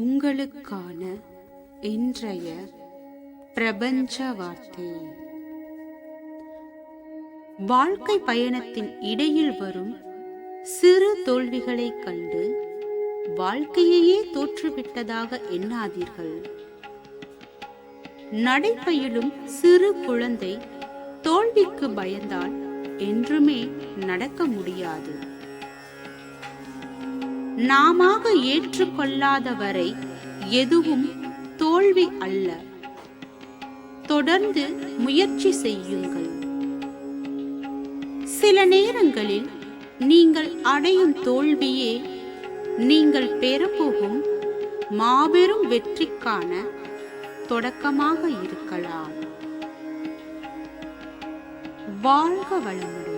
உங்களுக்கான இன்றைய பிரபஞ்ச வார்த்தை. வாழ்க்கை பயணத்தின் இடையில் வரும் சிறு தோல்விகளைக் கண்டு வாழ்க்கையையே தோற்றுவிட்டதாக எண்ணாதீர்கள். நடைபயிலும் சிறு குழந்தை தோல்விக்கு பயந்தால் என்றுமே நடக்க முடியாது. நாமாக ஏற்றுக்கொள்ளாத வரை எதுவும் தோல்வி அல்ல. தொடர்ந்து முயற்சி செய்யுங்கள். சில நேரங்களில் நீங்கள் அடையும் தோல்வியே நீங்கள் பெறப்போகும் மாபெரும் வெற்றிக்கான தொடக்கமாக இருக்கலாம். வாழ்க வளமுடன்.